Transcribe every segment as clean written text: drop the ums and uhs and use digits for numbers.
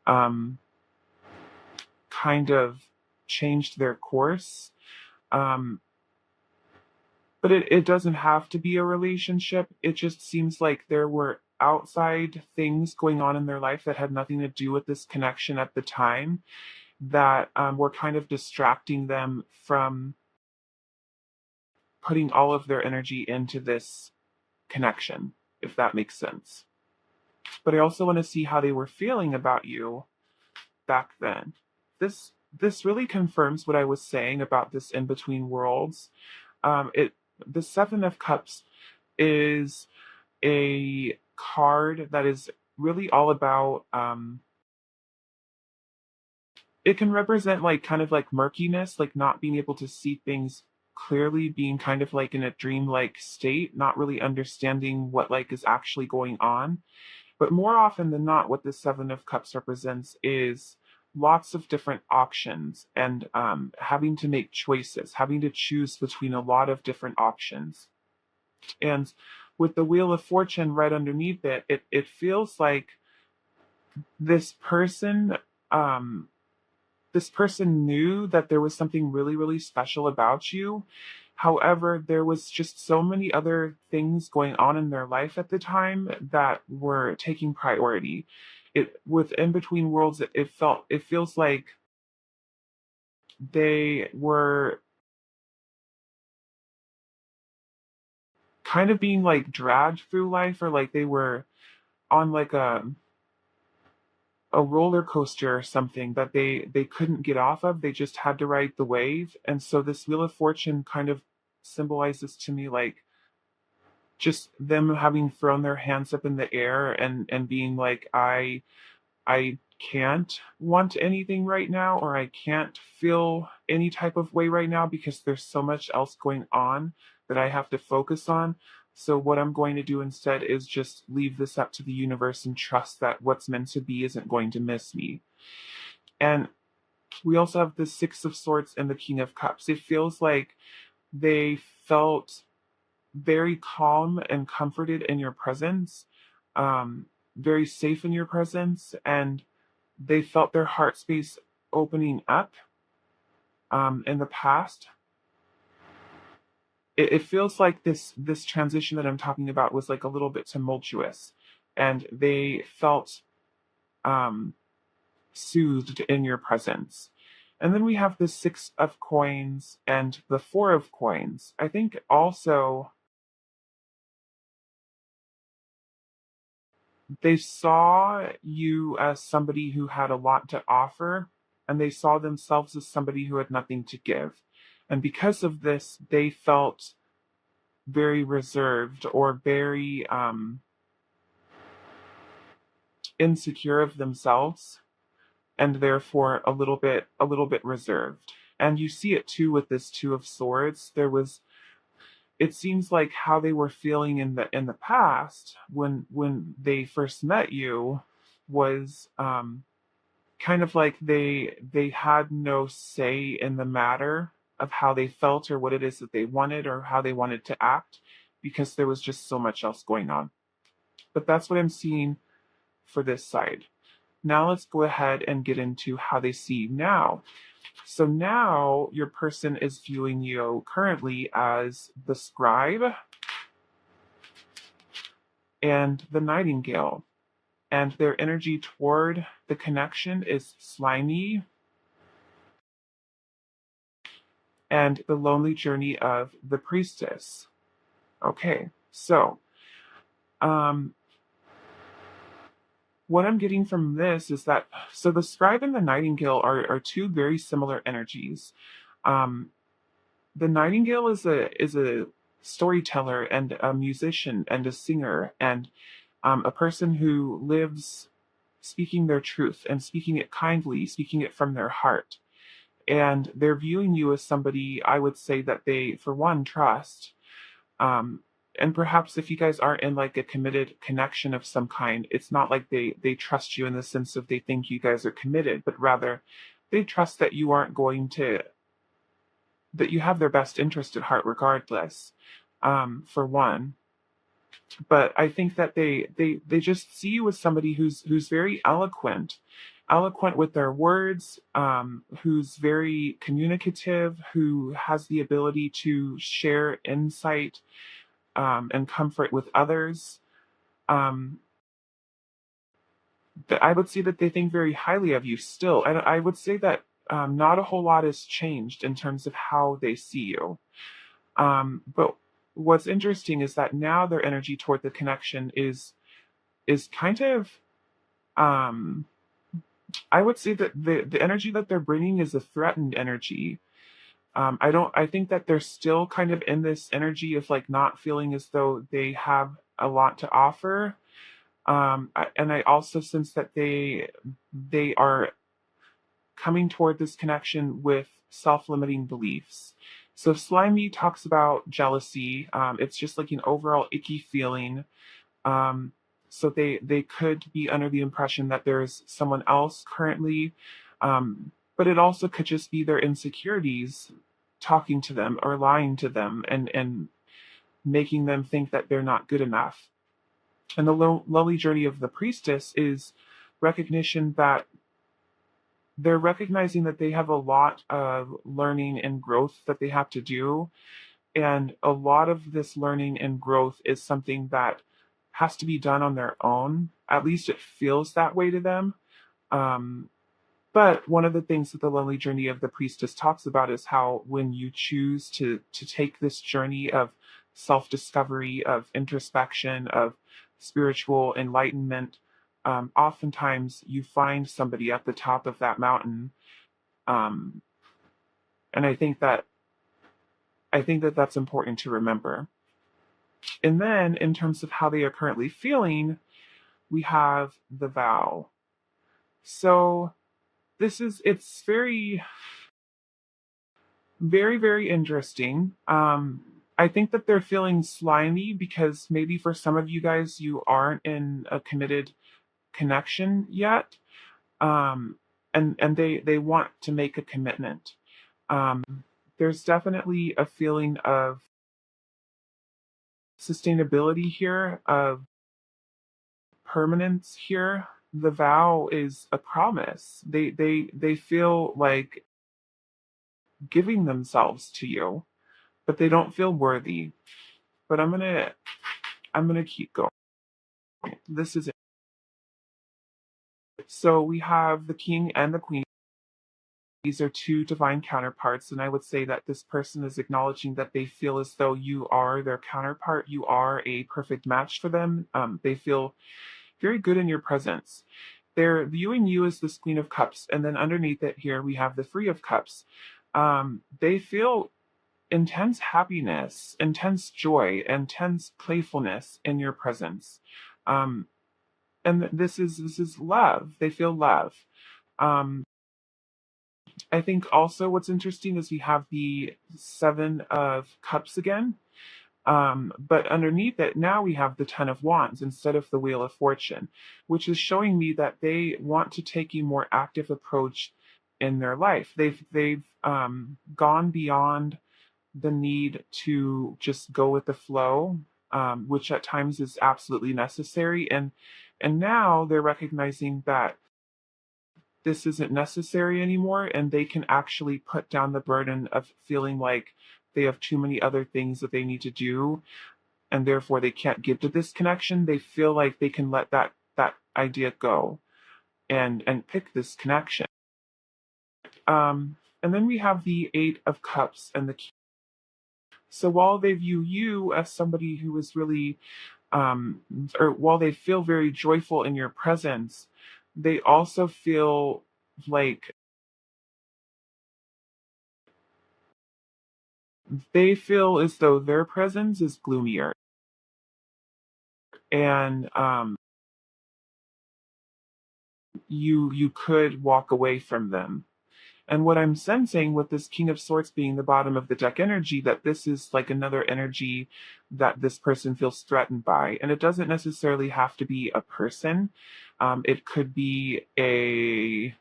um, kind of changed their course. Um, but it doesn't have to be a relationship. It just seems like there were outside things going on in their life that had nothing to do with this connection at the time that were kind of distracting them from putting all of their energy into this connection, if that makes sense. But I also want to see how they were feeling about you back then. This really confirms what I was saying about this in between worlds. It the Seven of Cups is a card that is really all about it can represent like kind of like murkiness, like not being able to see things clearly, being kind of like in a dreamlike state, not really understanding what like is actually going on. But more often than not, what the Seven of Cups represents is lots of different options and having to make choices, having to choose between a lot of different options. And with the Wheel of Fortune right underneath it, it feels like this person um, this person knew that there was something really, really special about you. However, there was just so many other things going on in their life at the time that were taking priority. It with In Between Worlds, it feels like they were kind of being like dragged through life, or like they were on like a roller coaster or something that they couldn't get off of. They just had to ride the wave. And so this Wheel of Fortune kind of symbolizes to me like just them having thrown their hands up in the air and being like, I can't want anything right now, or I can't feel any type of way right now because there's so much else going on that I have to focus on. So what I'm going to do instead is just leave this up to the universe and trust that what's meant to be isn't going to miss me. And we also have the Six of Swords and the King of Cups. It feels like they felt very calm and comforted in your presence, very safe in your presence, and they felt their heart space opening up in the past. It feels like this transition that I'm talking about was like a little bit tumultuous, and they felt um, soothed in your presence. And then we have the Six of Coins and the Four of Coins. I think also they saw you as somebody who had a lot to offer, and they saw themselves as somebody who had nothing to give. And because of this, they felt very reserved or very insecure of themselves, and therefore a little bit reserved. And you see it too with this Two of Swords. It seems like how they were feeling in the past when they first met you was kind of like they had no say in the matter of how they felt or what it is that they wanted or how they wanted to act, because there was just so much else going on. But that's what I'm seeing for this side. Now let's go ahead and get into how they see you now. So now your person is viewing you currently as the scribe and the nightingale. And their energy toward the connection is slimy and the lonely journey of the priestess. Okay, so um, what I'm getting from this is that so the scribe and the nightingale are two very similar energies. Um, the nightingale is a storyteller and a musician and a singer and a person who lives speaking their truth and speaking it kindly, speaking it from their heart. And they're viewing you as somebody I would say that they, for one, trust. Um, and perhaps if you guys aren't in like a committed connection of some kind, it's not like they trust you in the sense of they think you guys are committed, but rather they trust that you aren't going to that you have their best interest at heart regardless. For one. But I think that they just see you as somebody who's very eloquent with their words, who's very communicative, who has the ability to share insight and comfort with others. Um, I would say that they think very highly of you still, and I would say that not a whole lot has changed in terms of how they see you. But what's interesting is that now their energy toward the connection is kind of um, I would say that the energy that they're bringing is a threatened energy. I think that they're still kind of in this energy of like not feeling as though they have a lot to offer. And I also sense that they are coming toward this connection with self-limiting beliefs. So slimy talks about jealousy. It's just like an overall icky feeling. Um, so they could be under the impression that there's someone else currently, but it also could just be their insecurities talking to them or lying to them and making them think that they're not good enough. And the lonely journey of the priestess is recognition that they're recognizing that they have a lot of learning and growth that they have to do. And a lot of this learning and growth is something that has to be done on their own. At least it feels that way to them. Um, but one of the things that the lonely journey of the priestess talks about is how when you choose to take this journey of self-discovery, of introspection, of spiritual enlightenment, oftentimes you find somebody at the top of that mountain. Um, and I think that that's important to remember. And then in terms of how they are currently feeling, we have the vow. So it's very, very, very interesting. I think that they're feeling slimy because maybe for some of you guys, you aren't in a committed connection yet. Um, and they want to make a commitment. Um, there's definitely a feeling of sustainability here, of permanence here. The vow is a promise. They feel like giving themselves to you, but they don't feel worthy. But I'm gonna keep going. This is it. So we have the king and the queen. These are two divine counterparts, and I would say that this person is acknowledging that they feel as though you are their counterpart. You are a perfect match for them. They feel very good in your presence. They're viewing you as this Queen of Cups, and then underneath it here we have the Three of Cups. They feel intense happiness, intense joy, intense playfulness in your presence. Um, and this is love. They feel love. Um, I think also what's interesting is we have the Seven of Cups again. But underneath it, now we have the Ten of Wands instead of the Wheel of Fortune, which is showing me that they want to take a more active approach in their life. They've gone beyond the need to just go with the flow, which at times is absolutely necessary, and now they're recognizing that this isn't necessary anymore, and they can actually put down the burden of feeling like they have too many other things that they need to do and therefore they can't give to this connection. They feel like they can let that idea go and pick this connection. And then we have the Eight of Cups and the King. So while they view you as somebody who is really um or while they feel very joyful in your presence, they also feel like they feel as though their presence is gloomier, and you could walk away from them. And what I'm sensing with this King of Swords being the bottom of the deck energy, that this is like another energy that this person feels threatened by. And it doesn't necessarily have to be a person. It could be an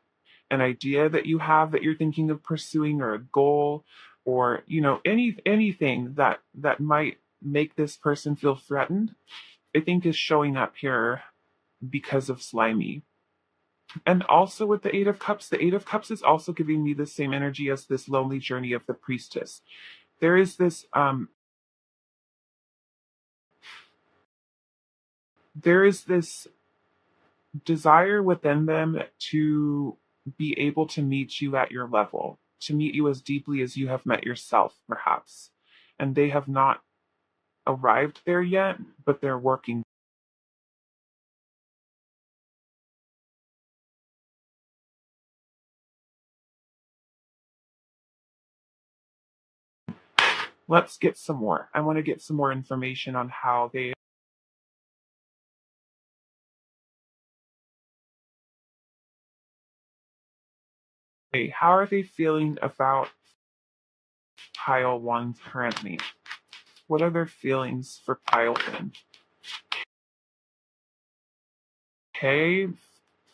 idea that you have that you're thinking of pursuing, or a goal, or anything that might make this person feel threatened. I think is showing up here because of slimy. And also with the Eight of Cups is also giving me the same energy as this lonely journey of the priestess. There is this desire within them to be able to meet you at your level, to meet you as deeply as you have met yourself, perhaps. And they have not arrived there yet, but they're working. Let's get some more. I want to get some more information on how they. How are they feeling about pile one currently? What are their feelings for pile one? Okay,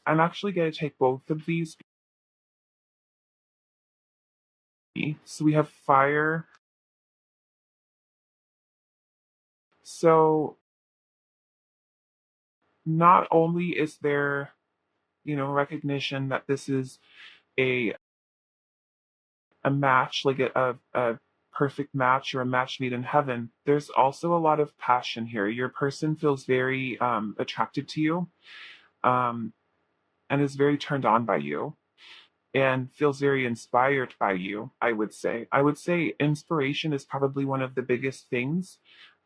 I'm actually going to take both of these. So we have fire. So not only is there, recognition that this is a match, like a perfect match or a match made in heaven, there's also a lot of passion here. Your person feels very attracted to you, um, and is very turned on by you, and feels very inspired by you, I would say. I would say inspiration is probably one of the biggest things.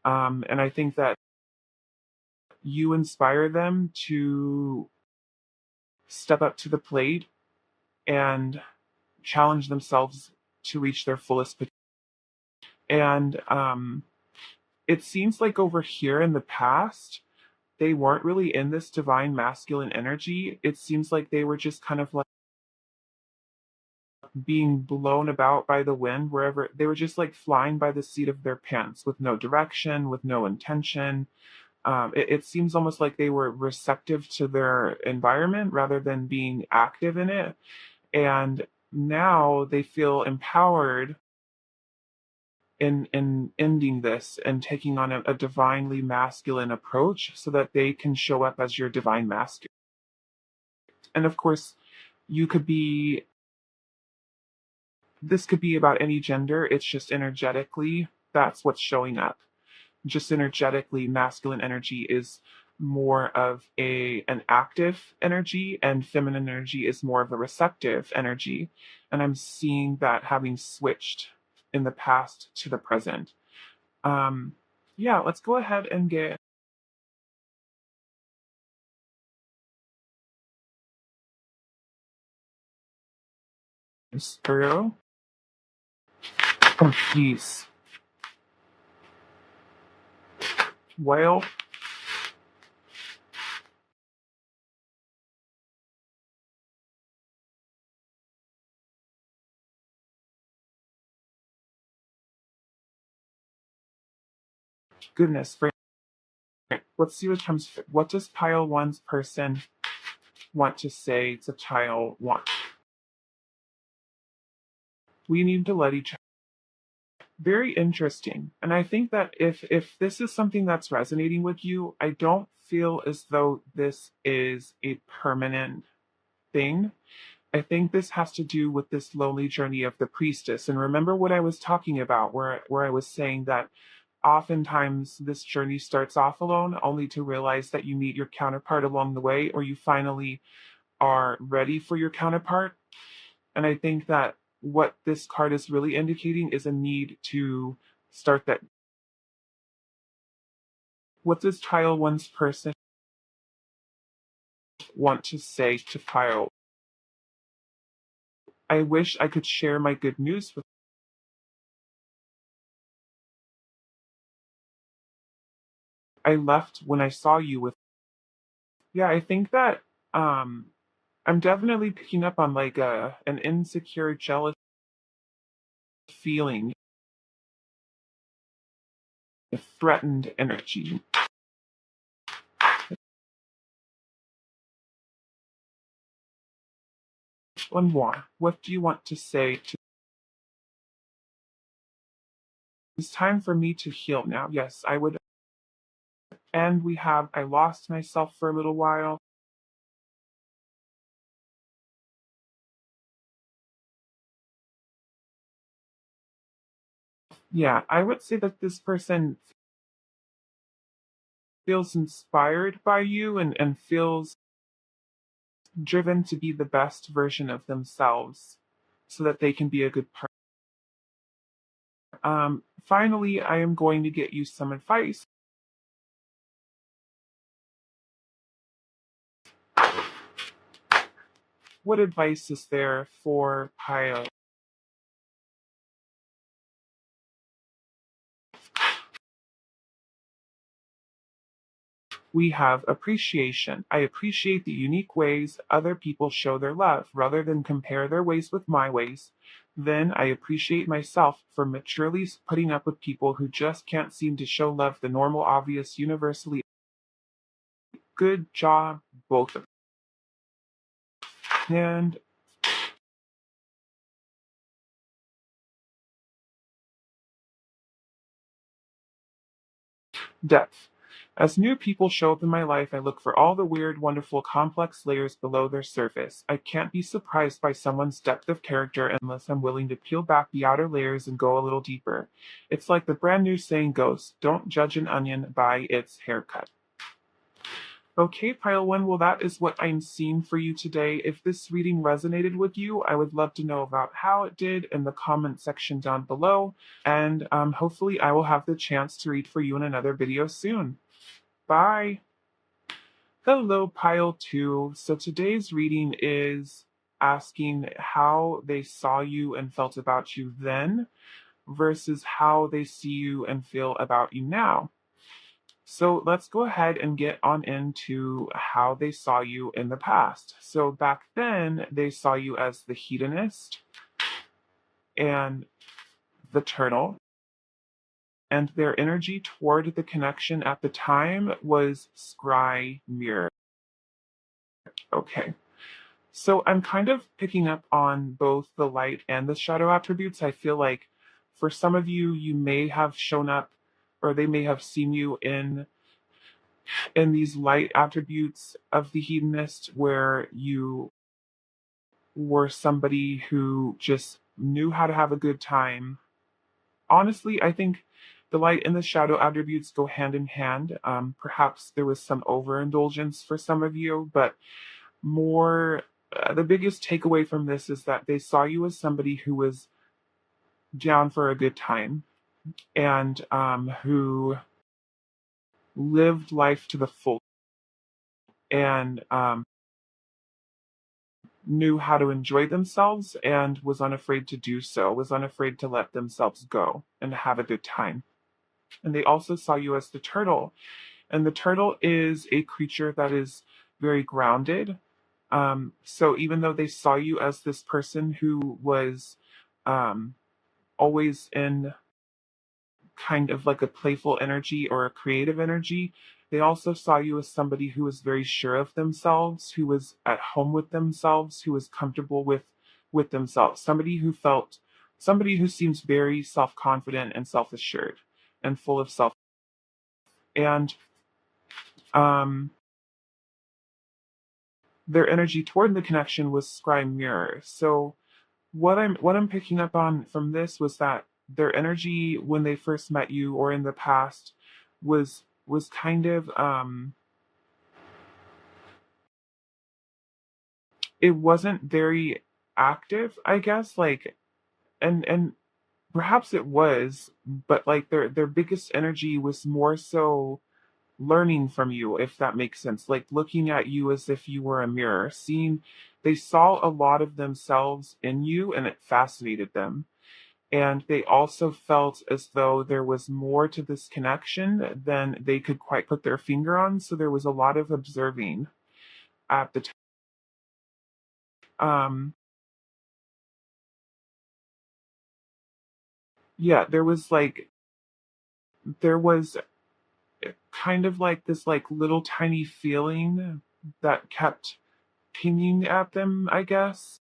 And I think that you inspire them to step up to the plate and challenge themselves to reach their fullest potential. And it seems like over here in the past, they weren't really in this divine masculine energy. It seems like they were just kind of like being blown about by the wind wherever they were, just like flying by the seat of their pants with no direction, with no intention. It seems almost like they were receptive to their environment rather than being active in it. And now they feel empowered in ending this and taking on a divinely masculine approach so that they can show up as your divine masculine. And of course, you could be this could be about any gender. It's just energetically that's what's showing up. Just energetically, masculine energy is more of an active energy, and feminine energy is more of a receptive energy. And I'm seeing that having switched in the past to the present. Um, yeah, let's go ahead and get this through. Oh, jeez. Well, goodness. Let's see what comes. What does pile one's person want to say to pile one? We need to let each. Very interesting. And I think that if this is something that's resonating with you, I don't feel as though this is a permanent thing. I think this has to do with this lonely journey of the priestess. And remember what I was talking about, where I was saying that oftentimes this journey starts off alone, only to realize that you meet your counterpart along the way, or you finally are ready for your counterpart. And I think that what this card is really indicating is a need to start that. What does tile one's person want to say to pile? I wish I could share my good news with. I left when I saw you with. Yeah, I think that um I'm definitely picking up on like an insecure, jealous feeling, a threatened energy. One more. What do you want to say to? It's time for me to heal now. Yes, I would. And we have I lost myself for a little while. Yeah, I would say that this person feels inspired by you and feels driven to be the best version of themselves so that they can be a good partner. Finally, I am going to get you some advice. What advice is there for Pio? We have appreciation. I appreciate the unique ways other people show their love rather than compare their ways with my ways. Then I appreciate myself for maturely putting up with people who just can't seem to show love the normal, obvious, universally. Good job, both of you. And depth. As new people show up in my life, I look for all the weird, wonderful, complex layers below their surface. I can't be surprised by someone's depth of character unless I'm willing to peel back the outer layers and go a little deeper. It's like the brand new saying goes, don't judge an onion by its haircut. Okay, pile one, well, that is what I'm seeing for you today. If this reading resonated with you, I would love to know about how it did in the comment section down below. And hopefully, I will have the chance to read for you in another video soon. Bye. Hello, pile two. So today's reading is asking how they saw you and felt about you then versus how they see you and feel about you now. So let's go ahead and get on into how they saw you in the past. So back then, they saw you as the hedonist and the turtle, and their energy toward the connection at the time was scry mirror. Okay. So I'm kind of picking up on both the light and the shadow attributes. I feel like for some of you, you may have shown up or they may have seen you in these light attributes of the hedonist where you were somebody who just knew how to have a good time. Honestly, I think the light and the shadow attributes go hand in hand. Perhaps there was some overindulgence for some of you, but more the biggest takeaway from this is that they saw you as somebody who was down for a good time and who lived life to the full and knew how to enjoy themselves and was unafraid to do so, was unafraid to let themselves go and have a good time. And they also saw you as the turtle. And the turtle is a creature that is very grounded. So even though they saw you as this person who was um, always in kind of like a playful energy or a creative energy, they also saw you as somebody who was very sure of themselves, who was at home with themselves, who was comfortable with themselves, somebody who seems very self-confident and self-assured and full of self. And um, their energy toward the connection was scry mirror. So what I'm picking up on from this was that their energy when they first met you or in the past was kind of it wasn't very active, I guess, like and perhaps it was, but like their biggest energy was more so learning from you, if that makes sense, like looking at you as if you were a mirror, seeing they saw a lot of themselves in you and it fascinated them. And they also felt as though there was more to this connection than they could quite put their finger on. So there was a lot of observing at the time. Um, yeah, there was kind of like this like little tiny feeling that kept pinging at them, I guess.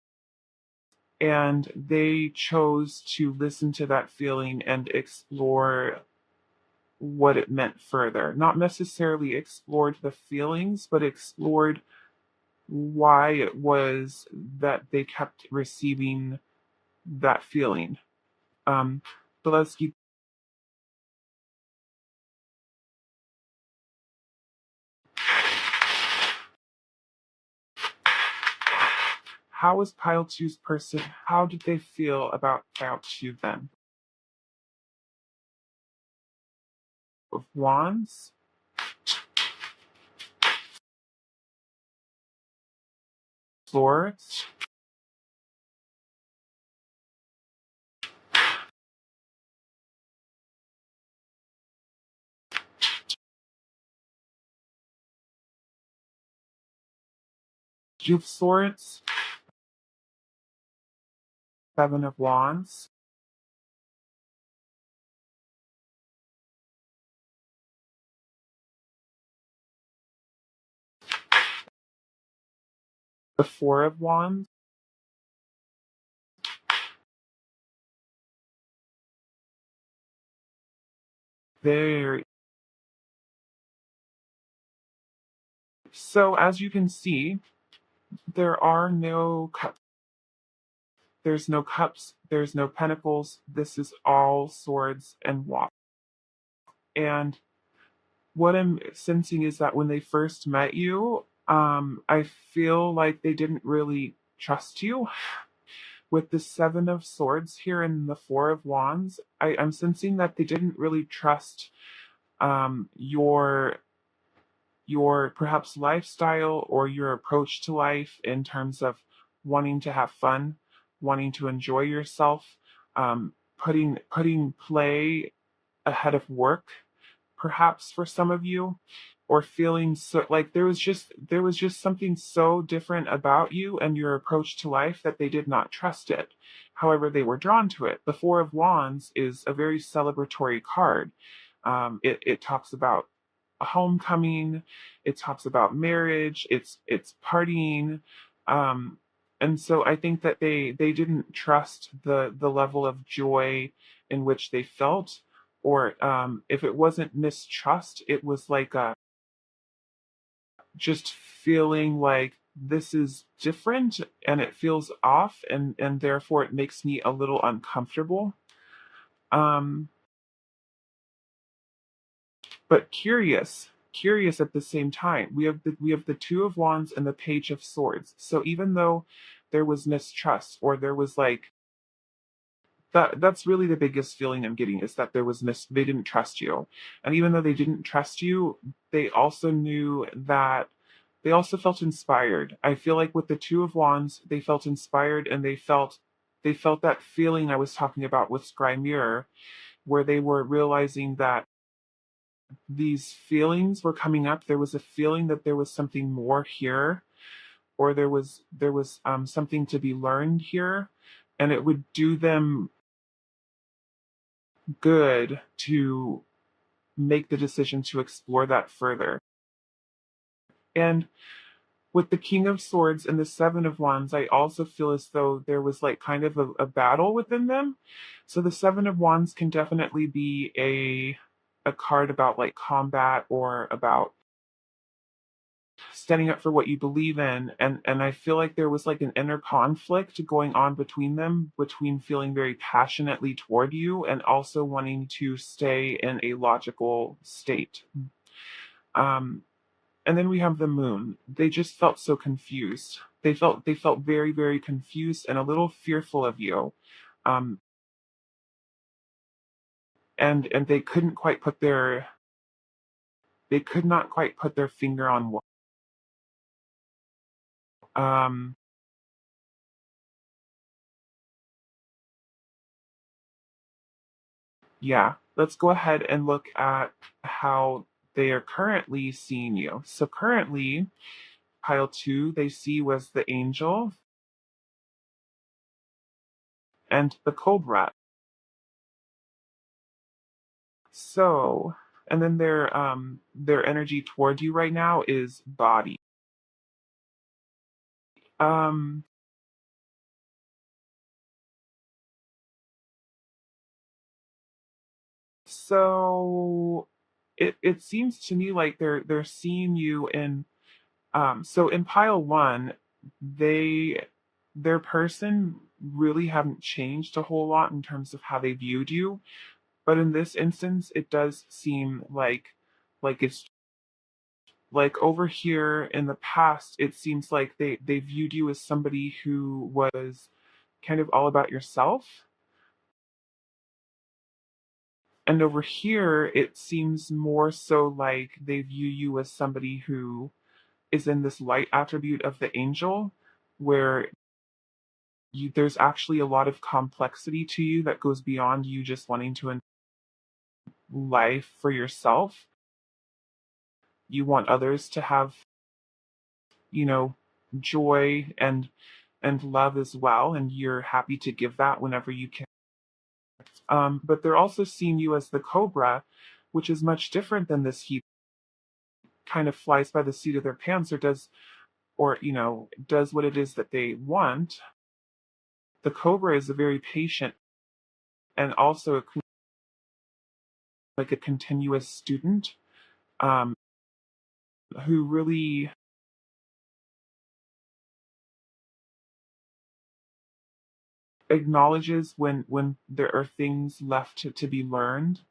And they chose to listen to that feeling and explore what it meant further. Not necessarily explored the feelings, but explored why it was that they kept receiving that feeling. Um, but let's keep. How was pile two's person? How did they feel about pile two then? Of wands, swords, two of swords, seven of wands, the four of wands, very. So as you can see, there are no cups. There's no cups. There's no pentacles. This is all swords and wands. And what I'm sensing is that when they first met you, I feel like they didn't really trust you. With the seven of swords here and the four of wands, I'm sensing that they didn't really trust your perhaps lifestyle or your approach to life in terms of wanting to have fun, wanting to enjoy yourself, putting play ahead of work, perhaps for some of you, or feeling so like there was just something so different about you and your approach to life that they did not trust it. However, they were drawn to it. The Four of Wands is a very celebratory card. It talks about a homecoming. It talks about marriage. It's partying. Um, and so I think that they didn't trust the level of joy in which they felt, or if it wasn't mistrust, it was like just feeling like this is different and it feels off, and therefore it makes me a little uncomfortable. Um, but curious at the same time. We have the two of wands and the page of swords. So even though there was mistrust, or there was like that's really the biggest feeling I'm getting, is that they didn't trust you. And even though they didn't trust you, they also knew that they also felt inspired. I feel like with the two of wands, they felt inspired, and they felt that feeling I was talking about with scry mirror, where they were realizing that these feelings were coming up. There was a feeling that there was something more here, or there was something to be learned here, and it would do them good to make the decision to explore that further. And with the King of Swords and the Seven of Wands, I also feel as though there was like kind of a battle within them. So the Seven of Wands can definitely be a card about like combat, or about standing up for what you believe in, and I feel like there was like an inner conflict going on between them, between feeling very passionately toward you and also wanting to stay in a logical state. um and then we have the moon. They just felt so confused. They felt very, very confused and a little fearful of you. um and they could not quite put their finger on what. um Yeah, let's go ahead and look at how they are currently seeing you. So currently, pile two, they see was the angel and the cobra. So, and then their energy toward you right now is body. Um, So it seems to me like they're seeing you in so in pile one, they their person really haven't changed a whole lot in terms of how they viewed you. But in this instance, it does seem like it's like over here in the past, it seems like they viewed you as somebody who was kind of all about yourself. And over here, it seems more so like they view you as somebody who is in this light attribute of the angel, where there's actually a lot of complexity to you that goes beyond you just wanting to life for yourself. You want others to have, you know, joy and love as well, and you're happy to give that whenever you can. But they're also seeing you as the cobra, which is much different than this. He kind of flies by the seat of their pants, or does, or does what it is that they want. The cobra is a very patient and also like a continuous student, um, who really acknowledges when there are things left to be learned,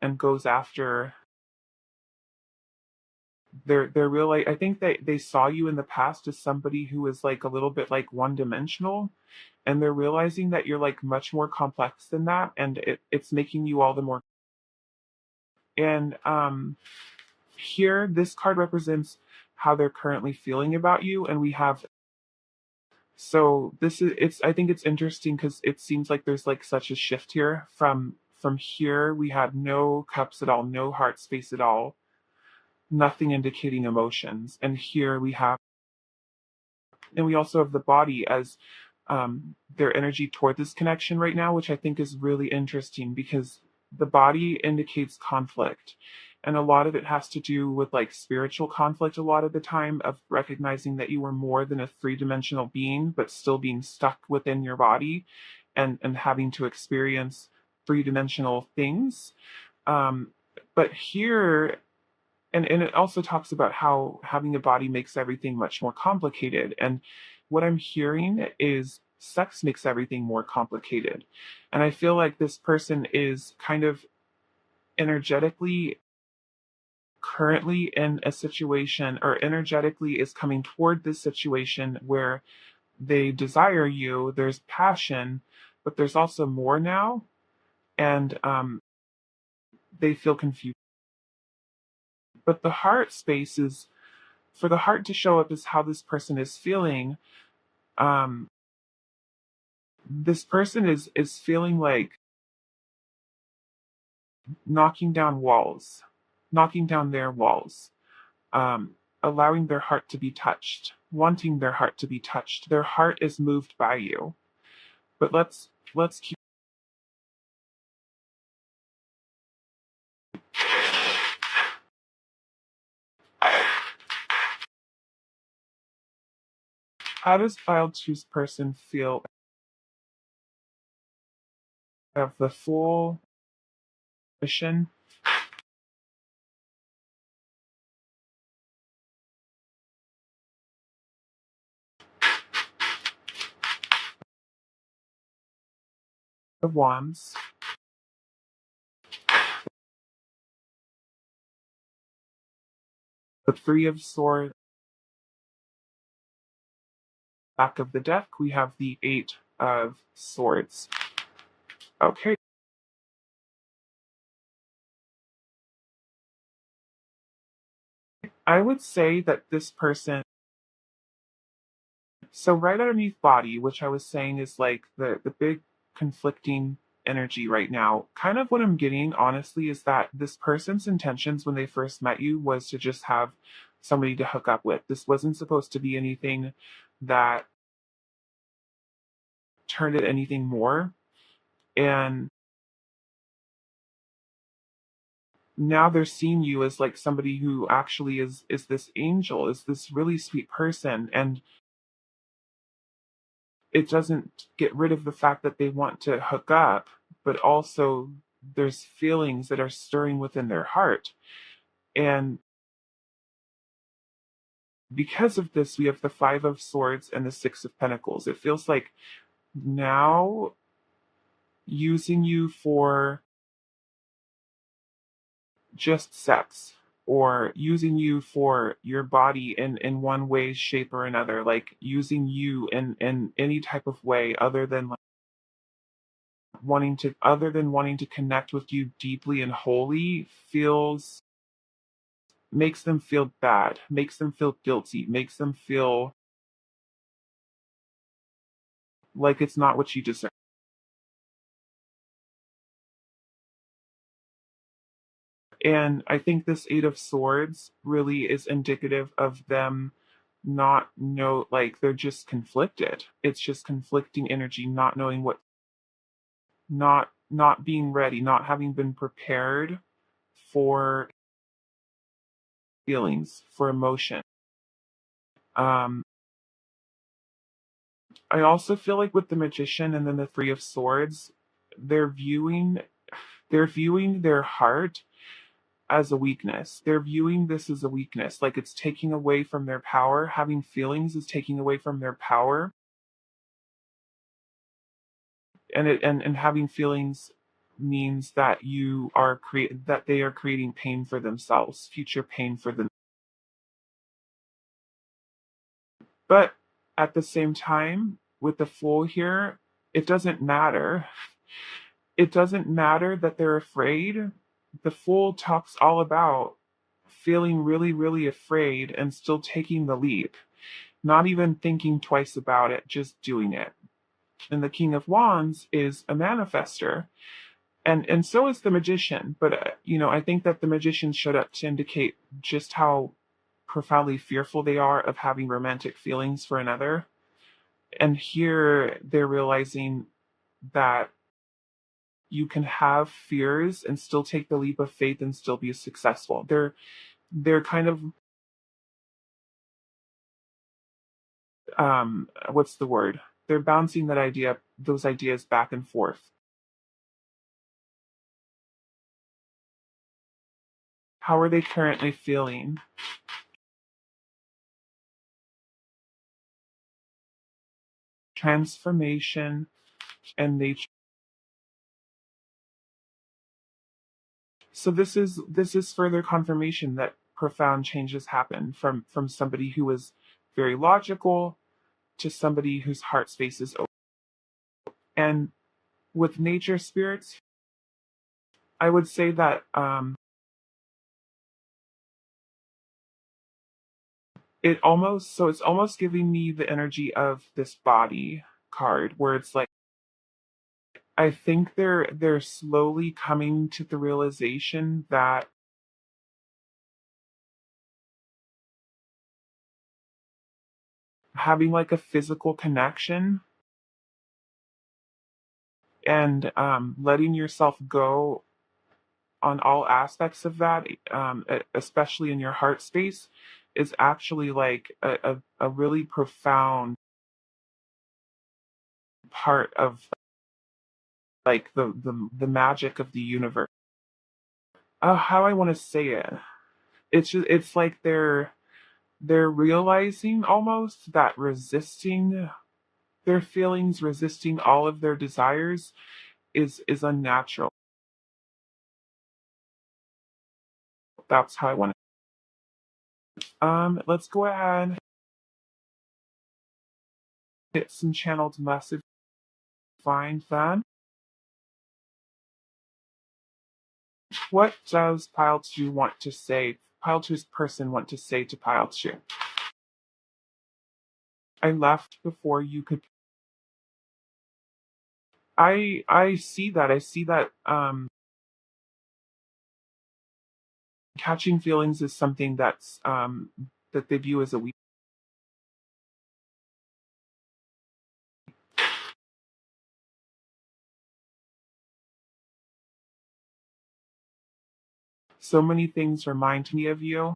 and goes after their real life. I think they saw you in the past as somebody who was like a little bit like one dimensional, and they're realizing that you're like much more complex than that, and it's making you all the more. And here this card represents how they're currently feeling about you, and we have, so this is, it's, I think it's interesting because it seems like there's like such a shift here from here we had no cups at all, no heart space at all, nothing indicating emotions. And here we have, and we also have the body as their energy toward this connection right now, which I think is really interesting because the body indicates conflict. And a lot of it has to do with like spiritual conflict, a lot of the time, of recognizing that you are more than a three-dimensional being, but still being stuck within your body, and having to experience three-dimensional things. Um, but here, and it also talks about how having a body makes everything much more complicated. And what I'm hearing is sex makes everything more complicated. And I feel like this person is kind of energetically currently in a situation, or energetically is coming toward this situation where they desire you, there's passion, but there's also more now. And they feel confused. But the heart space is, for the heart to show up as how this person is feeling. um this person is feeling like knocking down walls, knocking down their walls, allowing their heart to be touched, wanting their heart to be touched. Their heart is moved by you. But let's keep, how does file two's person feel of the full mission of wands, the three of swords? Back of the deck we have the eight of swords. Okay, I would say that this person, so right underneath body, which I was saying is like the big conflicting energy right now, kind of what I'm getting honestly is that this person's intentions when they first met you was to just have somebody to hook up with. This wasn't supposed to be anything that turned it anything more. And now they're seeing you as like somebody who actually is this angel, is this really sweet person. And it doesn't get rid of the fact that they want to hook up, but also there's feelings that are stirring within their heart. And because of this, we have the Five of Swords and the Six of Pentacles. It feels like now using you for just sex, or using you for your body in one way, shape, or another, like using you in any type of way other than like wanting to connect with you deeply and wholly, feels makes them feel bad, makes them feel guilty, makes them feel like it's not what you deserve. And I think this Eight of Swords really is indicative of them not know, like they're just conflicted. It's just conflicting energy, not knowing what, not being ready, not having been prepared for feelings, for emotion. Um, I also feel like with the Magician and then the Three of Swords, they're viewing they're viewing their heart as a weakness. They're viewing this as a weakness, like it's taking away from their power. Having feelings is taking away from their power. And having feelings means that they are creating pain for themselves, future pain for them. But at the same time, with the Fool here, it doesn't matter. It doesn't matter that they're afraid. The Fool talks all about feeling really, really afraid and still taking the leap, not even thinking twice about it, just doing it. And the King of Wands is a manifester, and so is the Magician. But I think that the Magician showed up to indicate just how profoundly fearful they are of having romantic feelings for another. And here they're realizing that you can have fears and still take the leap of faith and still be successful. They're kind of what's the word? They're bouncing those ideas back and forth. How are they currently feeling? Transformation and nature. So this is further confirmation that profound changes happen from somebody who was very logical to somebody whose heart space is open. And with nature spirits, I would say that it's almost giving me the energy of this body card, where it's like I think they're slowly coming to the realization that having like a physical connection and letting yourself go on all aspects of that, especially in your heart space, is actually like a really profound part of like the magic of the universe. Oh, how I want to say it. It's like they're realizing almost that resisting their feelings, resisting all of their desires is unnatural. That's how I want to. Let's go ahead, hit some channeled message. Find then. What does pile two want to say? Pile two's person want to say to pile two. I left before you could. I see that. I see that catching feelings is something that they view as a weak. So many things remind me of you.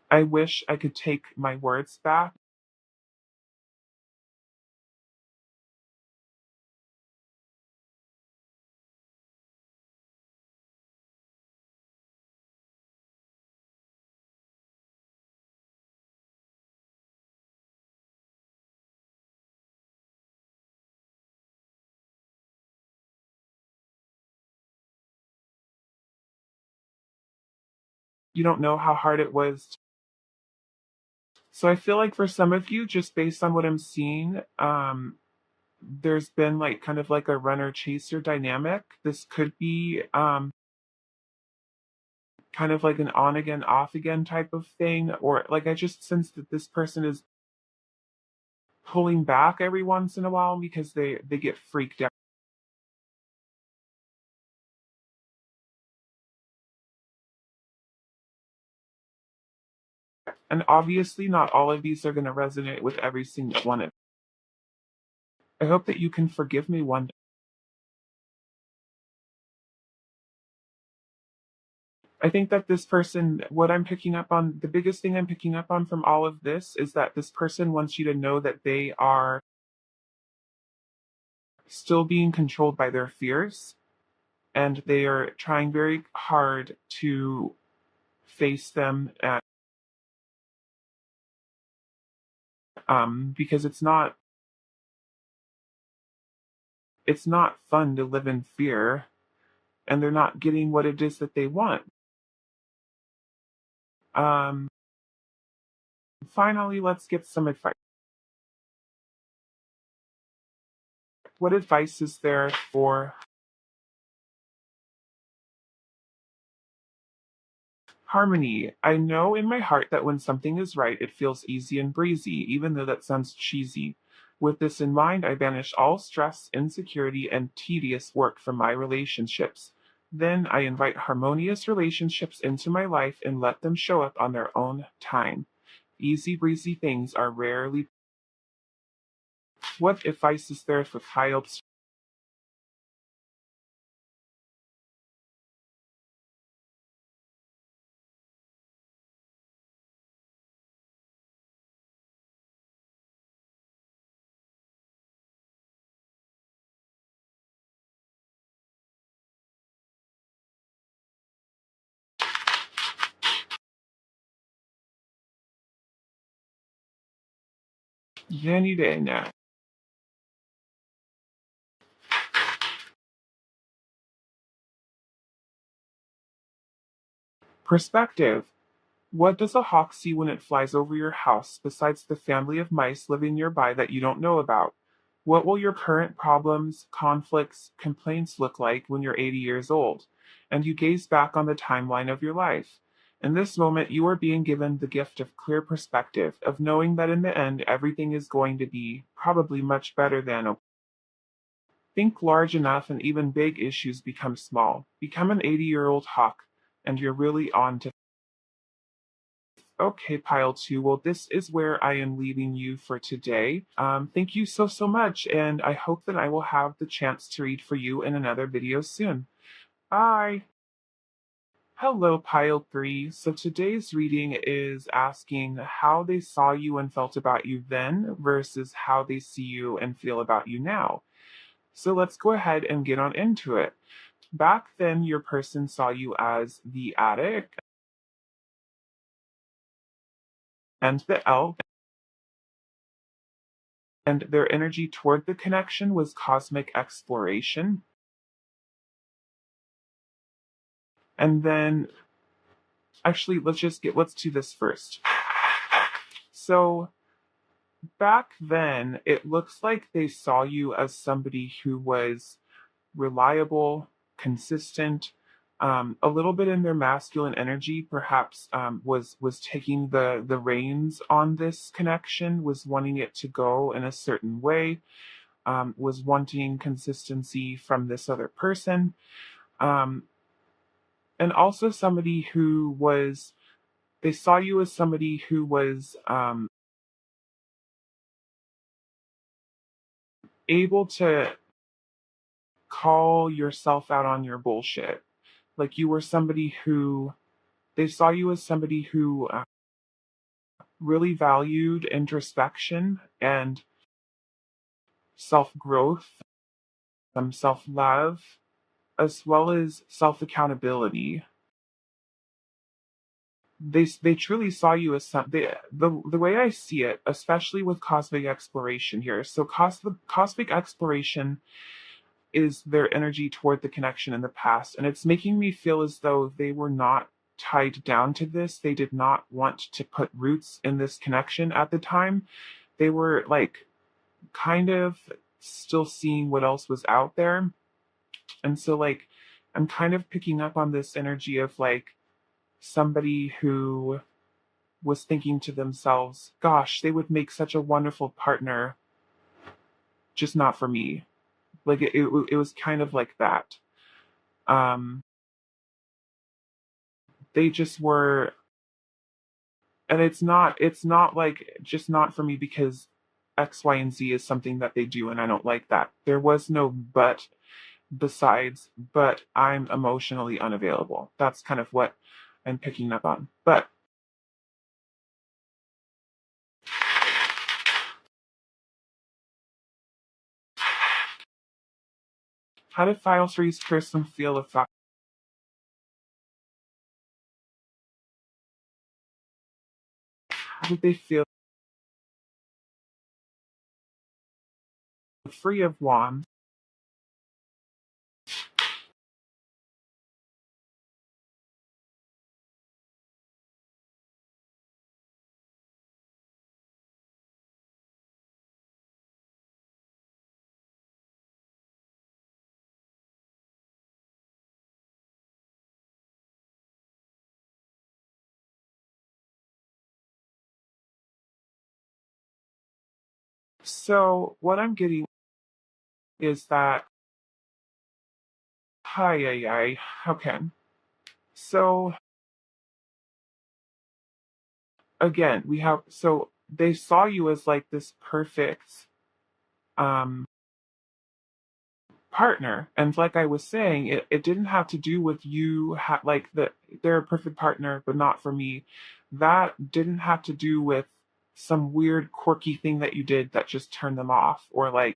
I wish I could take my words back. You don't know how hard it was. So I feel like for some of you, just based on what I'm seeing, there's been like kind of like a runner chaser dynamic. This could be kind of like an on again, off again type of thing, or like I just sense that this person is pulling back every once in a while because they get freaked out. And obviously, not all of these are going to resonate with every single one of. I hope that you can forgive me one. I think that this person, what I'm picking up on, the biggest thing I'm picking up on from all of this is that this person wants you to know that they are still being controlled by their fears and they are trying very hard to face them at, because it's not fun to live in fear and they're not getting what it is that they want. Um, Finally, let's get some advice. What advice is there for harmony? I know in my heart that when something is right, it feels easy and breezy, even though that sounds cheesy. With this in mind, I banish all stress, insecurity, and tedious work from my relationships. Then I invite harmonious relationships into my life and let them show up on their own time. Easy breezy things are rarely. What advice is there for Kyle's? Jenny Dana. Perspective. What does a hawk see when it flies over your house, besides the family of mice living nearby that you don't know about? What will your current problems, conflicts, complaints look like when you're 80 years old? And you gaze back on the timeline of your life. In this moment, you are being given the gift of clear perspective, of knowing that in the end, everything is going to be probably much better than. Think large enough and even big issues become small. Become an 80-year-old hawk, and you're really on to. Okay, pile two. Well, this is where I am leaving you for today. Thank you so much, and I hope that I will have the chance to read for you in another video soon. Bye. Hello, pile three. So today's reading is asking how they saw you and felt about you then versus how they see you and feel about you now. So let's go ahead and get on into it. Back then, your person saw you as the addict and the elf, and their energy toward the connection was cosmic exploration. And then, actually, let's do this first. So, back then, it looks like they saw you as somebody who was reliable, consistent, a little bit in their masculine energy, perhaps was taking the reins on this connection, was wanting it to go in a certain way, was wanting consistency from this other person, um, and also somebody who was. They saw you as somebody who was able to call yourself out on your bullshit. Like you were somebody who they saw you as somebody who really valued introspection and self growth, some self love, as well as self accountability. They truly saw you as the way I see it, especially with cosmic exploration here. So cosmic exploration is their energy toward the connection in the past, and it's making me feel as though they were not tied down to this. They did not want to put roots in this connection at the time. They were like kind of still seeing what else was out there. And so like I'm kind of picking up on this energy of like somebody who was thinking to themselves, gosh, they would make such a wonderful partner, just not for me. Like it was kind of like that. Um, they just were, and it's not like just not for me because X, Y, and Z is something that they do, and I don't like that. There was no but besides, but I'm emotionally unavailable. That's kind of what I'm picking up on. But how did File Three's person feel affected? How did they feel free of wands? So what I'm getting is that hi hi. Okay. So again, we have so they saw you as like this perfect um partner. And like I was saying, it didn't have to do with you like they're a perfect partner, but not for me. That didn't have to do with some weird quirky thing that you did that just turned them off, or like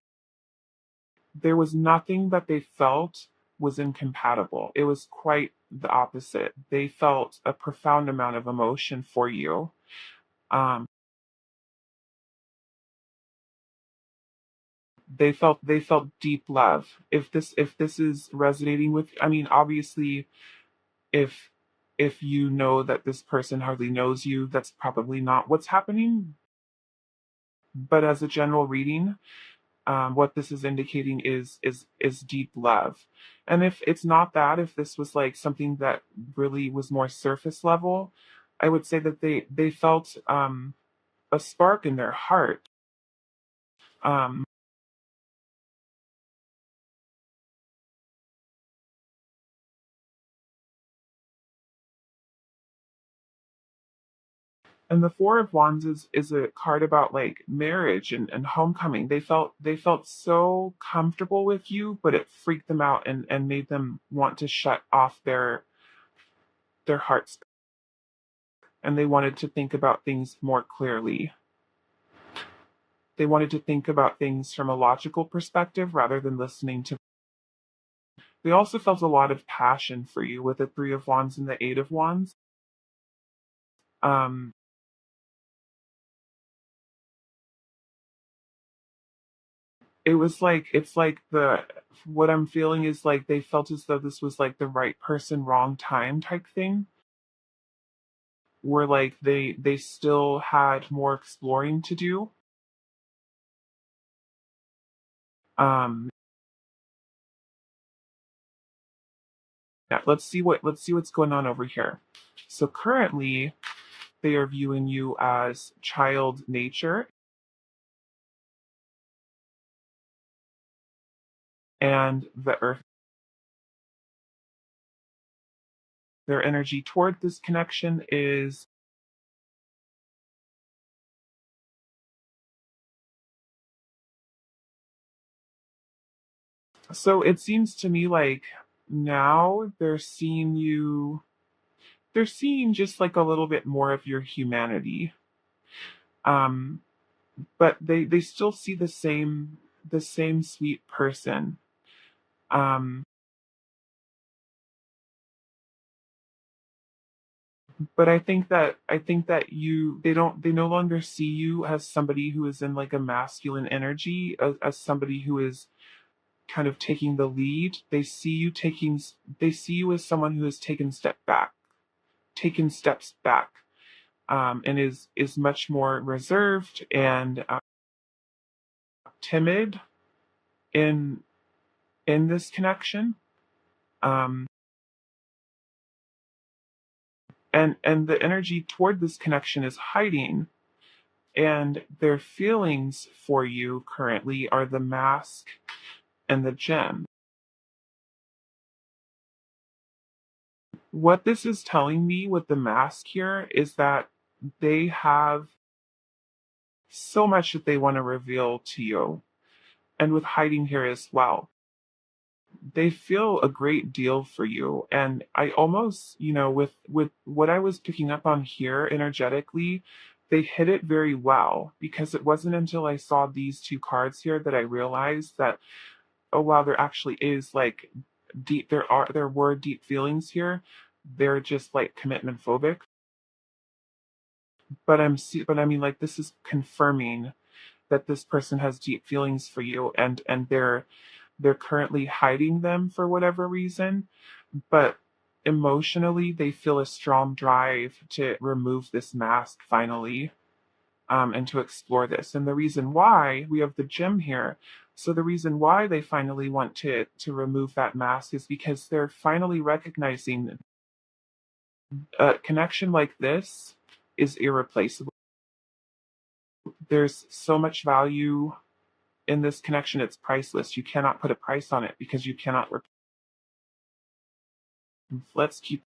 there was nothing that they felt was incompatible. It was quite the opposite. They felt a profound amount of emotion for you. Um, they felt deep love. If this is resonating with, I mean, obviously, if if you know that this person hardly knows you, that's probably not what's happening. But as a general reading, what this is indicating is deep love. And if it's not that, if this was like something that really was more surface level, I would say that they felt a spark in their heart. Um, and the Four of Wands is a card about like marriage and homecoming. They felt so comfortable with you, but it freaked them out and made them want to shut off their hearts, and they wanted to think about things more clearly. They wanted to think about things from a logical perspective rather than listening to. They also felt a lot of passion for you with the Three of Wands and the Eight of Wands. Um, it was like it's like the what I'm feeling is like they felt as though this was like the right person, wrong time type thing. Where like they still had more exploring to do. Um, yeah, let's see what's going on over here. So currently they are viewing you as child nature and the earth. Their energy toward this connection is so it seems to me like now they're seeing just like a little bit more of your humanity. Um, but they still see the same sweet person. Um, but I think that they no longer see you as somebody who is in like a masculine energy, as somebody who is kind of taking the lead. They see you as someone who has taken steps back, and is much more reserved and timid in this connection. Um, and the energy toward this connection is hiding, and their feelings for you currently are the mask and the gem. What this is telling me with the mask here is that they have so much that they want to reveal to you, and with hiding here as well. They feel a great deal for you, and I almost, with what I was picking up on here energetically, they hit it very well, because it wasn't until I saw these two cards here that I realized that, oh wow, there actually is like there were deep feelings here. They're just like commitment phobic, but I mean, like, this is confirming that this person has deep feelings for you, and they're currently hiding them for whatever reason, but emotionally they feel a strong drive to remove this mask finally, and to explore this. And the reason why we have the gem here, so the reason why they finally want to remove that mask is because they're finally recognizing a connection like this is irreplaceable. There's so much value in this connection, it's priceless. You cannot put a price on it because you cannot. Let's keep.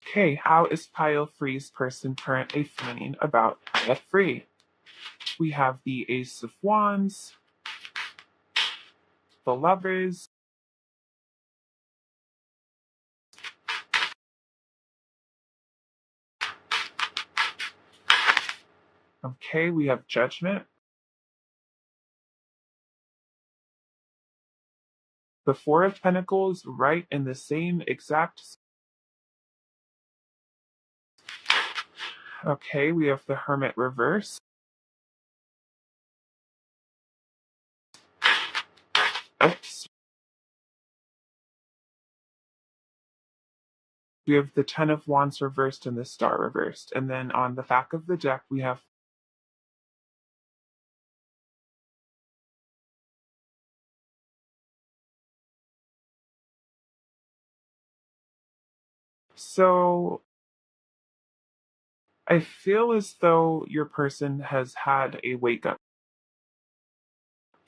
Okay, how is Pile Free's person currently feeling about Pile Free? We have the Ace of Wands, the Lovers. Okay, we have Judgment. The Four of Pentacles right in the same exact. Okay, we have the Hermit reverse. Oops. We have the Ten of Wands reversed and the Star reversed. And then on the back of the deck, we have. So I feel as though your person has had a wake up.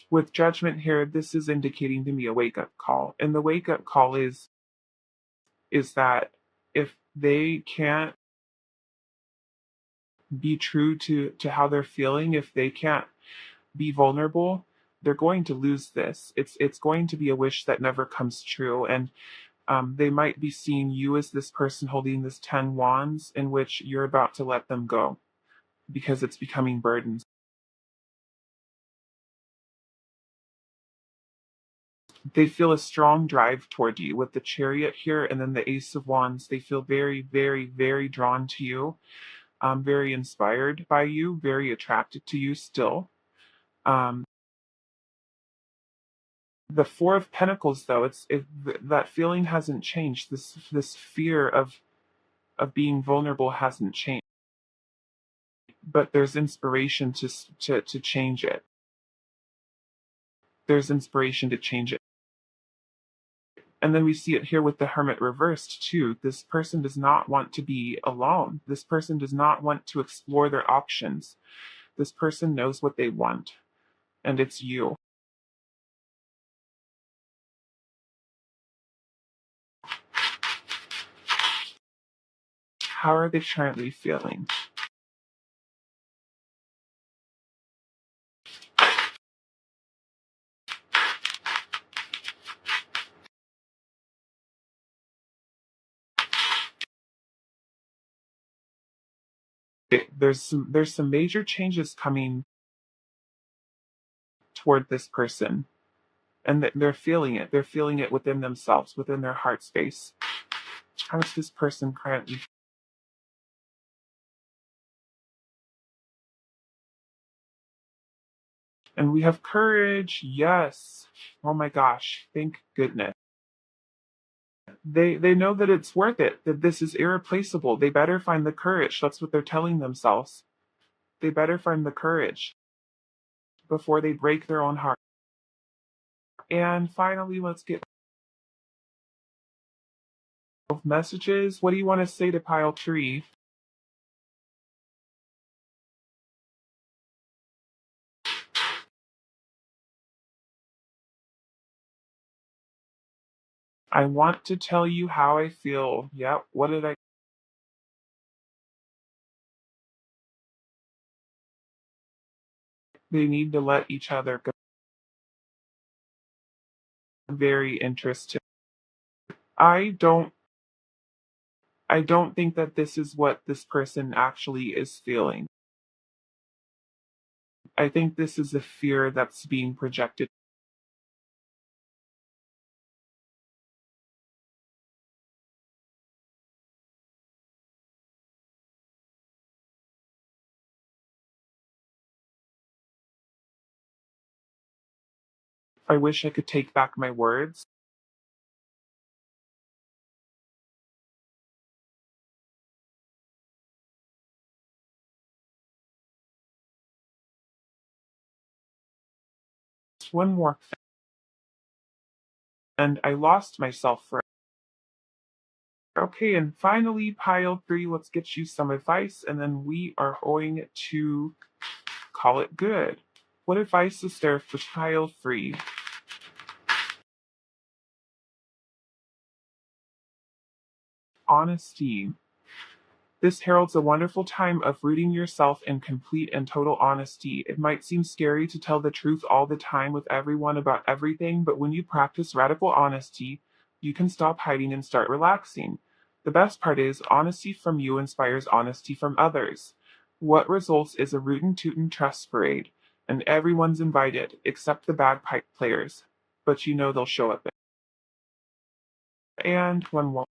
With Judgment here, this is indicating to me a wake up call. And the wake up call is that if they can't be true to how they're feeling, if they can't be vulnerable, they're going to lose this. It's going to be a wish that never comes true. And they might be seeing you as this person holding this 10 wands in which you're about to let them go because it's becoming burdens. They feel a strong drive toward you with the Chariot here and then the Ace of Wands. They feel very, very, very drawn to you, very inspired by you, very attracted to you still. Um, the Four of Pentacles, though, that feeling hasn't changed. This fear of being vulnerable hasn't changed, but there's inspiration to change it. There's inspiration to change it. And then we see it here with the Hermit reversed too. This person does not want to be alone. This person does not want to explore their options. This person knows what they want, and it's you. How are they currently feeling? There's some major changes coming toward this person, and they're feeling it. They're feeling it within themselves, within their heart space. How is this person currently? And we have courage. Yes. Oh my gosh. Thank goodness. They know that it's worth it, that this is irreplaceable. They better find the courage. That's what they're telling themselves. They better find the courage before they break their own heart. And finally, let's get messages. What do you want to say to pile 3? I want to tell you how I feel. Yep. What did I? They need to let each other go. Very interesting. I don't I don't think that this is what this person actually is feeling. I think this is a fear that's being projected. I wish I could take back my words. One more, and I lost myself for. Okay, and finally, pile 3, let's get you some advice, and then we are going to call it good. What advice is there for pile 3? Honesty. This heralds a wonderful time of rooting yourself in complete and total honesty. It might seem scary to tell the truth all the time with everyone about everything, but when you practice radical honesty, you can stop hiding and start relaxing. The best part is, honesty from you inspires honesty from others. What results is a rootin' tootin' trust parade, and everyone's invited, except the bagpipe players. But you know they'll show up. And one won't.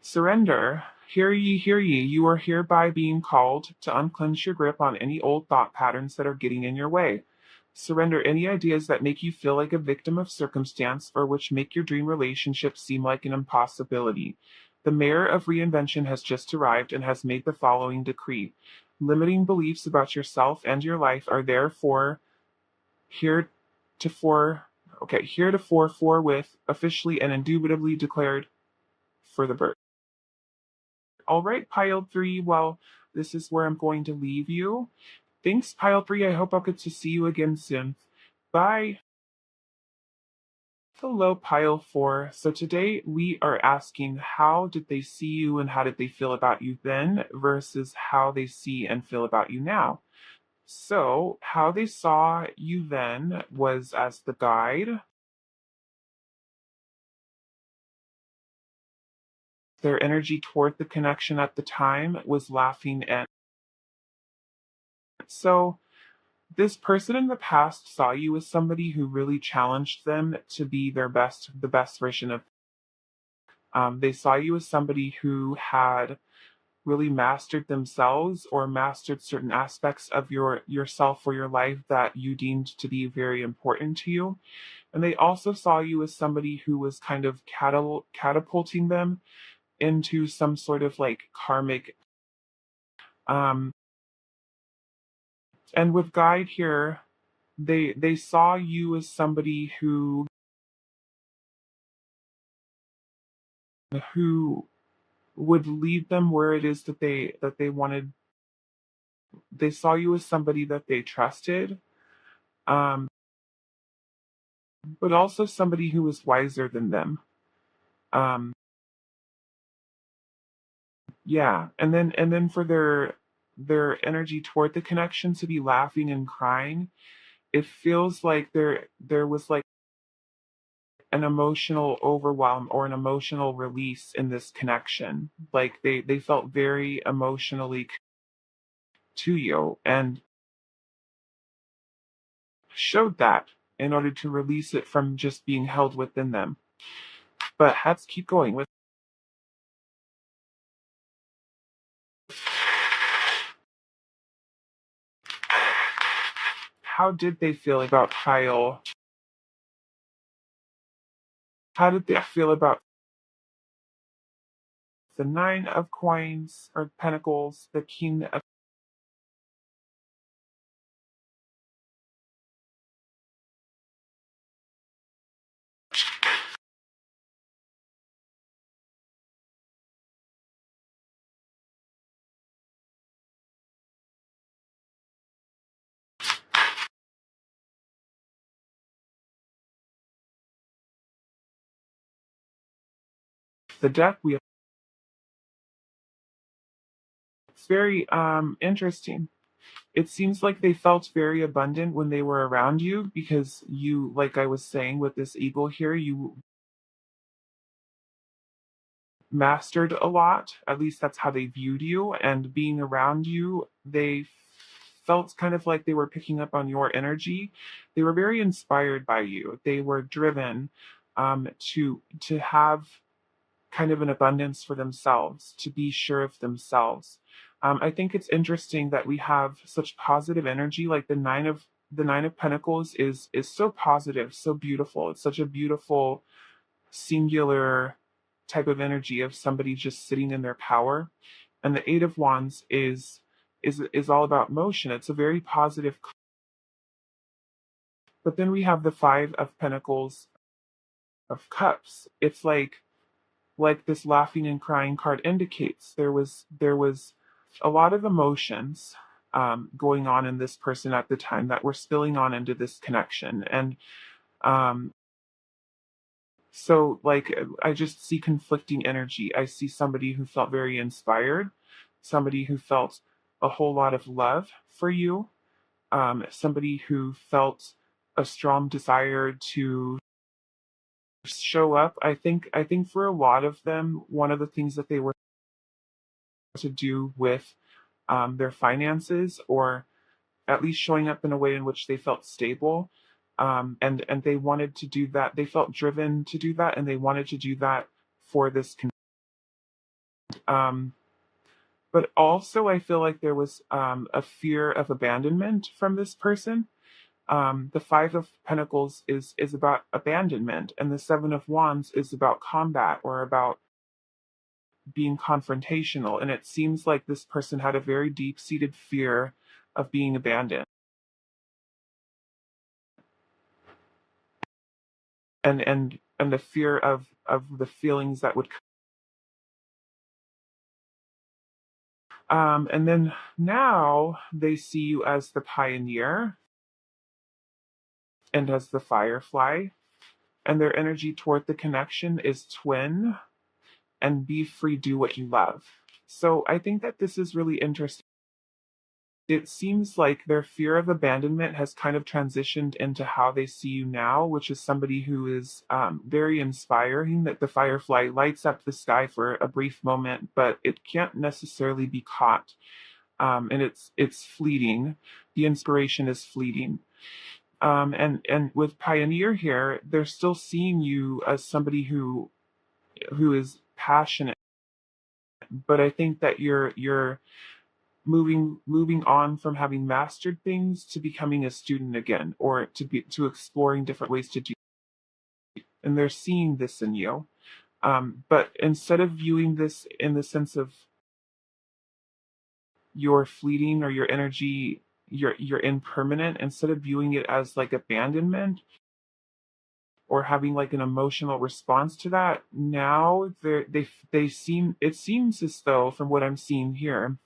Surrender. Hear ye, you are hereby being called to unclench your grip on any old thought patterns that are getting in your way. Surrender any ideas that make you feel like a victim of circumstance or which make your dream relationship seem like an impossibility. The mayor of reinvention has just arrived and has made the following decree. Limiting beliefs about yourself and your life are therefore heretofore heretofore forthwith officially and indubitably declared for the birth. All right, pile 3. Well, this is where I'm going to leave you. Thanks, pile 3. I hope I'll get to see you again soon. Bye. Hello, pile 4. So today we are asking how did they see you and how did they feel about you then versus how they see and feel about you now. So, how they saw you then was as the guide. Their energy toward the connection at the time was laughing and so this person in the past saw you as somebody who really challenged them to be the best version of. They saw you as somebody who had really mastered themselves or mastered certain aspects of yourself or your life that you deemed to be very important to you. And they also saw you as somebody who was kind of catapulting them into some sort of like karmic. Um, and with guide here, they saw you as somebody who would lead them where it is that they wanted. They saw you as somebody that they trusted, um, but also somebody who was wiser than them. Um, yeah, and then for their energy toward the connection to be laughing and crying, it feels like there was like an emotional overwhelm or an emotional release in this connection. Like they felt very emotionally to you and showed that in order to release it from just being held within them. But let's keep going with how did they feel about Kyle? How did they feel about the Nine of Coins or Pentacles, the King of the Death Wheel? It's very interesting. It seems like they felt very abundant when they were around you because you, like I was saying with this eagle here, you mastered a lot. At least that's how they viewed you. And being around you, they felt kind of like they were picking up on your energy. They were very inspired by you. They were driven to have kind of an abundance for themselves, to be sure of themselves. I think it's interesting that we have such positive energy. Like the Nine of Pentacles is so positive, so beautiful. It's such a beautiful singular type of energy of somebody just sitting in their power. And the Eight of Wands is all about motion. It's a very positive. But then we have the Five of Pentacles of Cups. It's like this laughing and crying card indicates there was a lot of emotions going on in this person at the time that were spilling on into this connection. And um, so like I just see conflicting energy. I see somebody who felt very inspired, somebody who felt a whole lot of love for you, somebody who felt a strong desire to show up. I think for a lot of them, one of the things that they were to do with their finances, or at least showing up in a way in which they felt stable. And they wanted to do that. They felt driven to do that, and they wanted to do that for this. Um, but also, I feel like there was a fear of abandonment from this person. The Five of Pentacles is about abandonment, and the Seven of Wands is about combat or about being confrontational. And it seems like this person had a very deep seated fear of being abandoned. And the fear of the feelings that would and then now they see you as the pioneer and as the firefly, and their energy toward the connection is twin and be free, do what you love. So I think that this is really interesting. It seems like their fear of abandonment has kind of transitioned into how they see you now, which is somebody who is very inspiring, that the firefly lights up the sky for a brief moment, but it can't necessarily be caught. And it's fleeting. The inspiration is fleeting. And with Pioneer here, they're still seeing you as somebody who is passionate, but I think that you're moving on from having mastered things to becoming a student again, or to exploring different ways to do, and they're seeing this in you. But instead of viewing this in the sense of your fleeting or your energy, you're impermanent, instead of viewing it as like abandonment or having like an emotional response to that, now they seem, it seems as though from what I'm seeing here,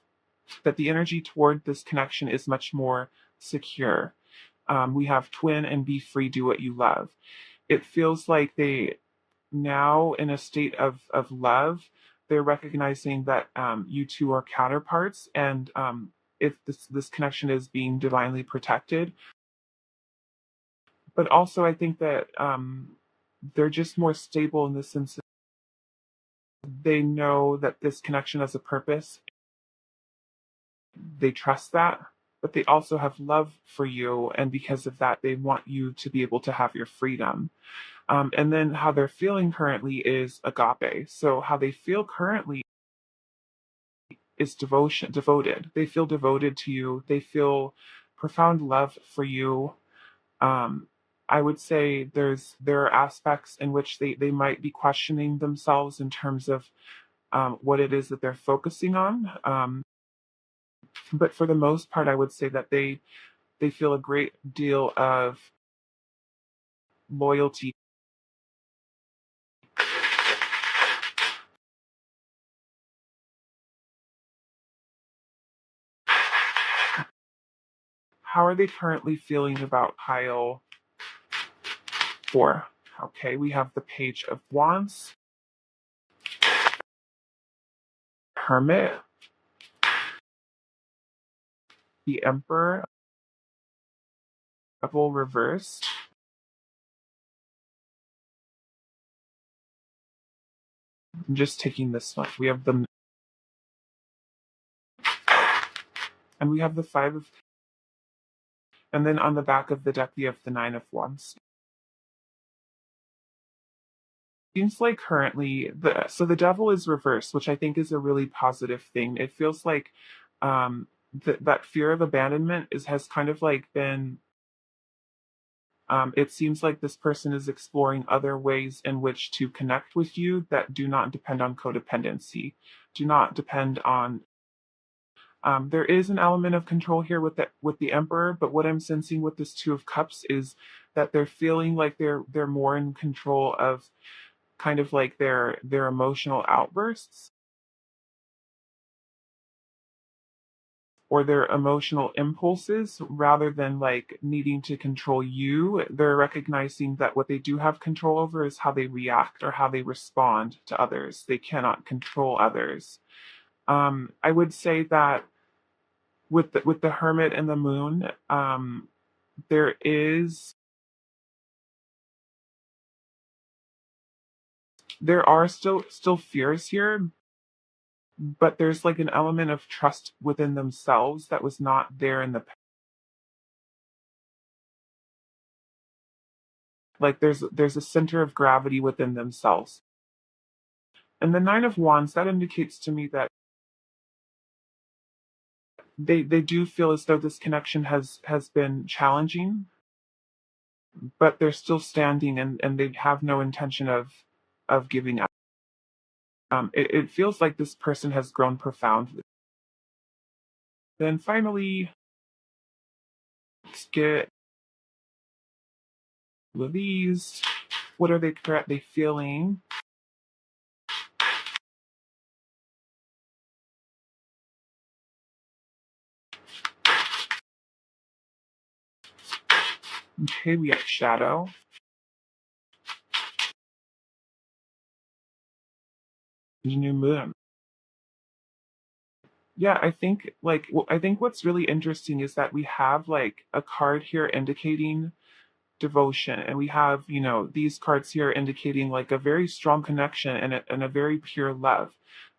that the energy toward this connection is much more secure. We have twin and be free, do what you love. It feels like they now, in a state of love, they're recognizing that you two are counterparts, and if this connection is being divinely protected. But also, I think that they're just more stable in the sense that they know that this connection has a purpose. They trust that, but they also have love for you, and because of that, they want you to be able to have your freedom. And then how they're feeling currently is agape. So how they feel currently is devoted. They feel devoted to you. They feel profound love for you. Um, I would say there are aspects in which they might be questioning themselves in terms of what it is that they're focusing on. But for the most part, I would say that they feel a great deal of loyalty. How are they currently feeling about pile 4? Okay, we have the Page of Wands, Hermit, the Emperor, Devil reversed. I'm just taking this one. We have the and we have the Five of, and then on the back of the deck we have the Nine of Wands. Seems like currently the Devil is reversed, which I think is a really positive thing. It feels like that fear of abandonment has kind of like been. It seems like this person is exploring other ways in which to connect with you that do not depend on codependency, do not depend on. There is an element of control here with the Emperor, but what I'm sensing with this Two of Cups is that they're feeling like they're more in control of kind of like their emotional outbursts or their emotional impulses rather than like needing to control you. They're recognizing that what they do have control over is how they react or how they respond to others. They cannot control others. I would say that with the Hermit and the Moon, there is there are still fears here, but there's like an element of trust within themselves that was not there in the like there's a center of gravity within themselves. And the Nine of Wands, that indicates to me that they do feel as though this connection has been challenging, but they're still standing and they have no intention of giving up. It feels like this person has grown profoundly. Then finally, let's get these. What are they currently feeling? Okay, we have Shadow. New Moon. Yeah, I think I think what's really interesting is that we have like a card here indicating devotion, and we have these cards here indicating like a very strong connection and a very pure love.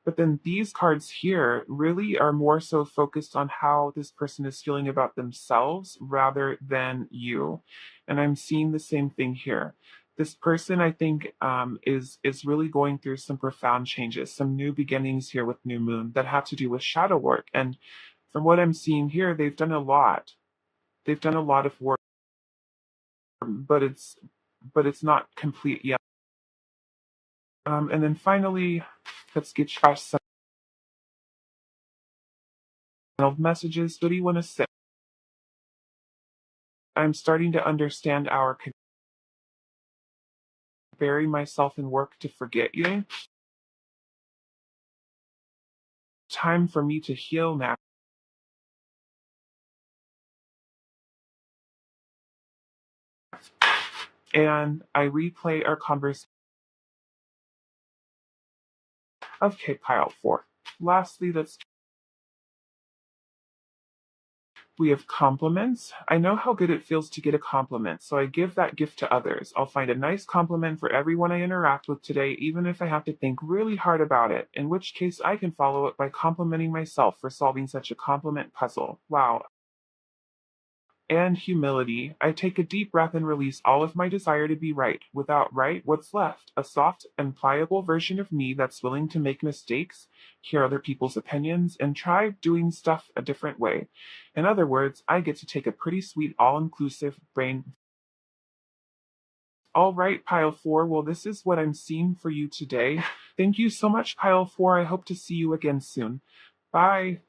But then these cards here really are more so focused on how this person is feeling about themselves rather than you. And I'm seeing the same thing here. This person, I think, is really going through some profound changes, some new beginnings here with New Moon that have to do with shadow work. And from what I'm seeing here, they've done a lot. They've done a lot of work, but it's not complete yet. And then finally, let's get some messages. What do you want to say? I'm starting to understand our bury myself in work to forget you. Time for me to heal now. And I replay our conversation. Okay, pile 4. Lastly, let's We have compliments. I know how good it feels to get a compliment, so I give that gift to others. I'll find a nice compliment for everyone I interact with today, even if I have to think really hard about it, in which case I can follow it by complimenting myself for solving such a compliment puzzle. Wow. And humility. I take a deep breath and release all of my desire to be right. Without right, what's left? A soft and pliable version of me that's willing to make mistakes, hear other people's opinions, and try doing stuff a different way. In other words, I get to take a pretty sweet all-inclusive brain. All right, Pile 4. Well, this is what I'm seeing for you today. Thank you so much, Pile 4. I hope to see you again soon. Bye.